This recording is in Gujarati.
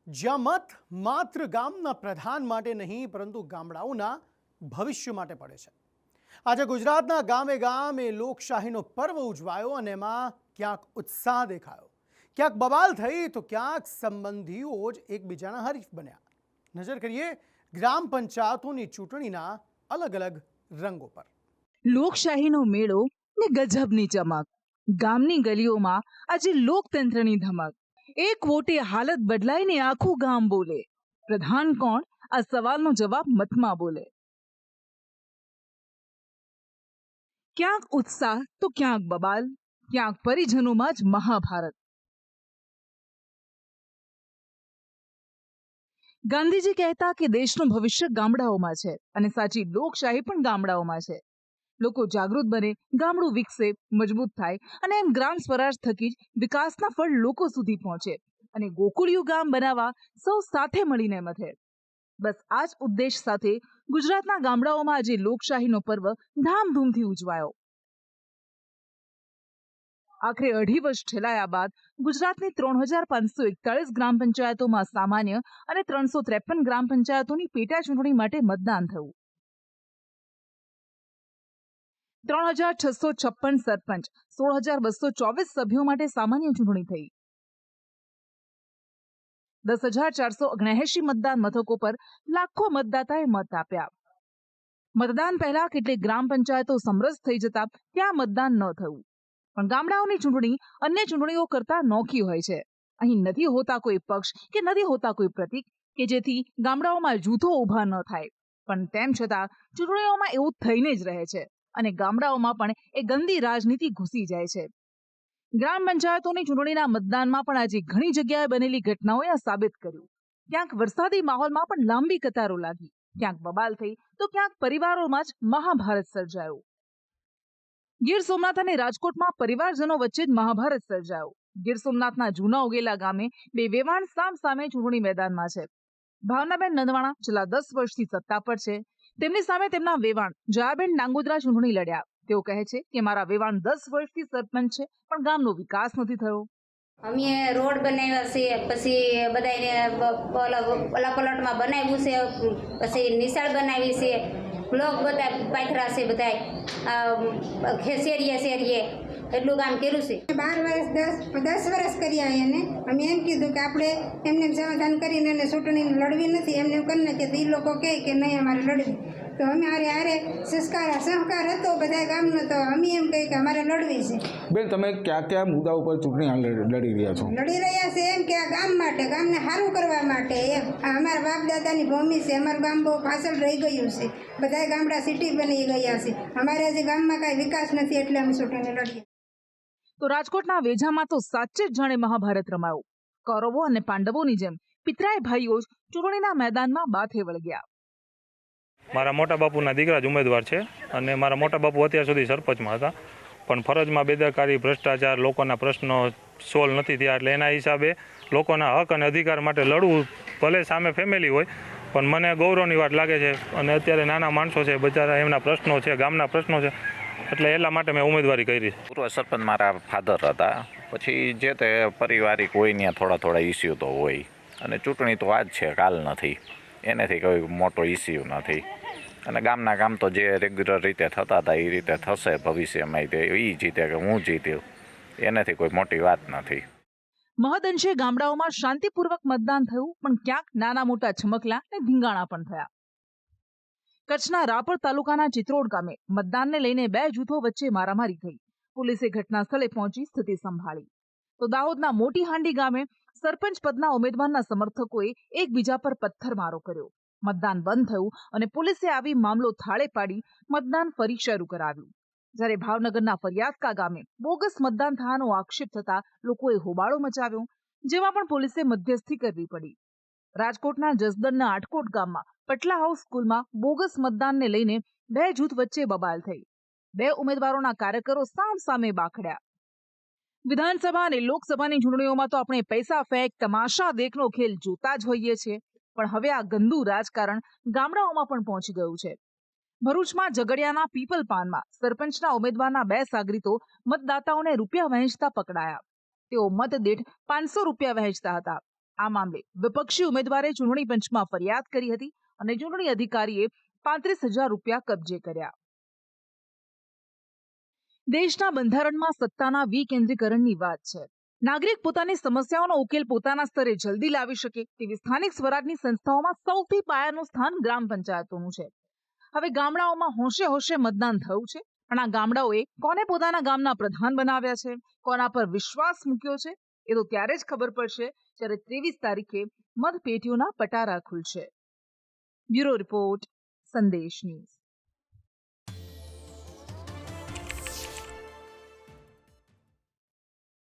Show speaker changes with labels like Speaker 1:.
Speaker 1: જ્યાં મત માત્ર ગામના પ્રધાન માટે નહીં પરંતુ ગામડાઓના ભવિષ્ય માટે પડે છે। આજે ગુજરાતના ગામે ગામે લોકશાહીનો પર્વ ઉજવાયો અને એમાં ક્યાંક ઉત્સાહ દેખાયો, ક્યાંક બવાલ થઈ તો ક્યાંક સંબંધીઓ જ એકબીજાના હરીફ બન્યા। નજર કરીએ ગ્રામ પંચાયતોની ચૂંટણીના અલગ અલગ રંગો પર।
Speaker 2: લોકશાહીનો મેળો ને ગજબની ચમક, ગામની ગલીઓમાં આજે લોકતંત્રની ધમક। એક વોટે હાલત બદલાઈને આખું ગામ બોલે, પ્રધાન કોણ આ સવાલનો જવાબ મતમાં બોલે। ક્યાંક ઉત્સાહ તો ક્યાંક બબાલ, ક્યાંક પરિજનોમાં જ મહાભારત। ગાંધીજી કહેતા કે દેશનું ભવિષ્ય ગામડાઓમાં છે અને સાચી લોકશાહી પણ ગામડાઓમાં છે। લોકો જાગૃત બને, ગામડું વિકસે, મજબૂત થાય અને એમ ગ્રામ સ્વરાજ થકી જ વિકાસના ફળ લોકો સુધી પહોંચે અને ગોકુળિયું ગામ બનાવવા સૌ સાથે મળીને મથે। બસ આ જ ઉદ્દેશ સાથે ગુજરાતના ગામડાઓમાં આજે લોકશાહીનો પર્વ ધામધૂમથી ઉજવાયો। આખરે 2.5 વર્ષ ઠેલાયા બાદ ગુજરાતની 3,541 ગ્રામ પંચાયતોમાં સામાન્ય અને 353 ગ્રામ પંચાયતોની પેટા ચૂંટણી માટે મતદાન થયું। 3,656 સરપંચ, 16,224 સભ્યો માટે સામાન્ય ચૂંટણી થઈ। 10,479 મતદાન મથકો પર લાખો મતદાતાએ મત આપ્યા। મતદાન પહેલા કેટલીક ગ્રામ પંચાયતો સમરસ થઈ જતા ત્યાં મતદાન ન થયું, પણ ગામડાઓની ચૂંટણી અન્ય ચૂંટણીઓ કરતા નોખી હોય છે। અહીં નથી હોતા કોઈ પક્ષ કે નથી હોતા કોઈ પ્રતીક કે જેથી ગામડાઓમાં જૂથો ઊભા ન થાય, પણ તેમ છતાં ચૂંટણીઓમાં એવું થઈને જ રહે છે અને ગામડાઓમાં પણ એ ગંદી રાજનીતિ ઘૂસી જાય છે। ગ્રામ પંચાયતોની ચૂંટણીના મતદાનમાં પણ આજે ઘણી જગ્યાએ બનેલી ઘટનાઓએ આ સાબિત કર્યું। ક્યાંક વરસાદી માહોલમાં પણ લાંબી કતારો લાગી, ક્યાંક બબાલ થઈ તો ક્યાંક પરિવારોમાં જ મહાભારત સર્જાયો। ગીર સોમનાથ અને રાજકોટમાં પરિવારજનો વચ્ચે જ મહાભારત સર્જાયો। ગીર સોમનાથના જૂના ઉગેલા ગામે બે વેવાણ સામ સામે ચૂંટણી મેદાનમાં છે। ભાવનાબેન નંદવાણા છેલ્લા 10 વર્ષથી સત્તા પર છે। તેમની સામે તેમના વેવાણ જયાબેન ડાંગોદ્રા ચૂંટણી લડ્યા। તેઓ કહે છે કે મારા વેવાણ 10 વર્ષથી સરપંચ છે પણ ગામનો વિકાસ નથી થયો।
Speaker 3: અમે રોડ બનાવ્યા છે, પછી બધાને પલટમાં બનાવ્યું છે, પછી નિશાળ બનાવી છે, બ્લોક બધા પાથરા છે, બધા શેરીએ એટલું કામ કર્યું છે।
Speaker 4: 10 વર્ષ કર્યા એને અમે એમ કીધું કે આપણે એમને સમાધાન કરીને એને ચૂંટણી લડવી નથી, એમને એમ કરી નાખીએ તો એ લોકો કહે કે નહીં અમારે લડવી, તો અમે હારે સહકાર હતો બધા ગામનો, તો અમે એમ કહી કે અમારે લડવી છે।
Speaker 5: બેન, તમે કયા કયા મુદ્દા ઉપર ચૂંટણી લડી રહ્યા છો?
Speaker 4: લડી રહ્યા છે એમ કે આ ગામ માટે, ગામને સારું કરવા માટે, એમ અમારા બાપ દાદાની ભૂમિ છે, અમારું ગામ બહુ પાછળ રહી ગયું છે, બધા ગામડા સિટી બની ગયા છે, અમારે હજી ગામમાં કાંઈ વિકાસ નથી એટલે અમે ચૂંટણી લડીએ।
Speaker 2: તો રાજકોટના વેજામાં તો સાચે જ જાણે મહાભારત રમાયો। કૌરવો અને પાંડવોની જેમ પિતરાય ભાઈઓ જ ચૂંટણીના મેદાનમાં બાથે વળગ્યા।
Speaker 6: મારા મોટા બાપુના દીકરા જ ઉમેદવાર છે અને મારા મોટા બાપુ અત્યાર સુધી સરપંચમાં હતા, પણ ફરજમાં બેદરકારી, ભ્રષ્ટાચાર, લોકોના પ્રશ્નો સોલ્વ નથી થયા, એટલે એના હિસાબે લોકોના હક અને અધિકાર માટે લડવું, ભલે સામે ફેમિલી હોય, પણ મને ગૌરવની વાત લાગે છે। અને અત્યારે નાના માણસો છે, બચારા એમના પ્રશ્નો છે, ગામના પ્રશ્નો છે, એટલે એટલા માટે મેં ઉમેદવારી કરી।
Speaker 7: પૂર્વ સરપંચ મારા ફાધર હતા, પછી જે તે પારિવારિક હોય ત્યાં થોડા ઇસ્યુ તો હોય, અને ચૂંટણી તો આજ છે, કાલ નથી, એનાથી કોઈ મોટો ઇસ્યુ નથી, અને ગામના કામ તો જે રેગ્યુલર રીતે થતા હતા એ રીતે થશે ભવિષ્યમાં, એ જીતે કે હું જીત્યો એનાથી કોઈ મોટી વાત નથી।
Speaker 2: મહદઅંશે ગામડાઓમાં શાંતિપૂર્વક મતદાન થયું, પણ ક્યાંક નાના મોટા છમકલા અને ધીંગાણા પણ થયા। કચ્છના રાપર તાલુકાના ચિત્રોડ ગામે મતદાનને લઈને 2 જૂથો વચ્ચે મારામારી થઈ। પોલીસે ઘટના સ્થળે પહોંચી સ્થિતિ સંભાળી। તો દાહોદના મોટી હાંડી ગામે સરપંચ પદના ઉમેદવારના સમર્થકોએ એકબીજા પર પથ્થરમારો કર્યો। મતદાન બંધ થયું અને પોલીસે આવી મામલો થાળે પાડી મતદાન ફરી શરૂ કરાવ્યું। જ્યારે ભાવનગરના ફરિયાદકા ગામે બોગસ મતદાન થવાનો આક્ષેપ થતા લોકોએ હોબાળો મચાવ્યો, જેમાં પણ પોલીસે મધ્યસ્થી કરવી પડી। રાજકોટના જસદણના આટકોટ ગામમાં પટલા હાઉસ સ્કૂલમાં બોગસ મતદાનને લઈને 2 જૂથ વચ્ચે બબાલ થઈ। 2 ઉમેદવારોના કાર્યકરો સામે બાખડ્યા। વિધાનસભા અને લોકસભાની ચૂંટણીઓમાં તો આપણે પૈસા ફેંક, તમાશા દેખનો ખેલ જોતા જ હોઈએ છીએ, પણ હવે આ ગંદુ રાજકારણ ગામડાઓમાં પણ પહોંચી ગયું છે। ભરૂચમાં ઝઘડિયાના પીપલ પાનમાં સરપંચના ઉમેદવારના 2 સાગરીતો મતદાતાઓને રૂપિયા વહેંચતા પકડાયા। તેઓ મત દીઠ 500 રૂપિયા વહેંચતા હતા। આ મામલે વિપક્ષી ઉમેદવારે ચૂંટણી પંચમાં ફરિયાદ કરી હતી અને ચૂંટણી અધિકારીએ 35,000 રૂપિયા કબજે કર્યા. દેશના બંધારણમાં સત્તાના વિકેન્દ્રીકરણની વાત છે. નાગરિક પોતાની સમસ્યાઓનો ઉકેલ પોતાના સ્તરે જલ્દી લાવી શકે તેવી સ્થાનિક સ્વરાજની સંસ્થાઓમાં સૌથી પાયાનું સ્થાન ગ્રામ પંચાયતોનું છે. હવે ગામડાઓમાં હોંશે હોંશે મતદાન થયું છે, પણ આ ગામડાઓએ કોને પોતાના ગામના પ્રધાન બનાવ્યા છે, કોના પર વિશ્વાસ મૂક્યો છે, એ તો ત્યારે જ ખબર પડશે જ્યારે 23 તારીખે મતપેટીઓના પટારા ખુલશે. બ્યુરો રિપોર્ટ, સંદેશ ન્યૂઝ.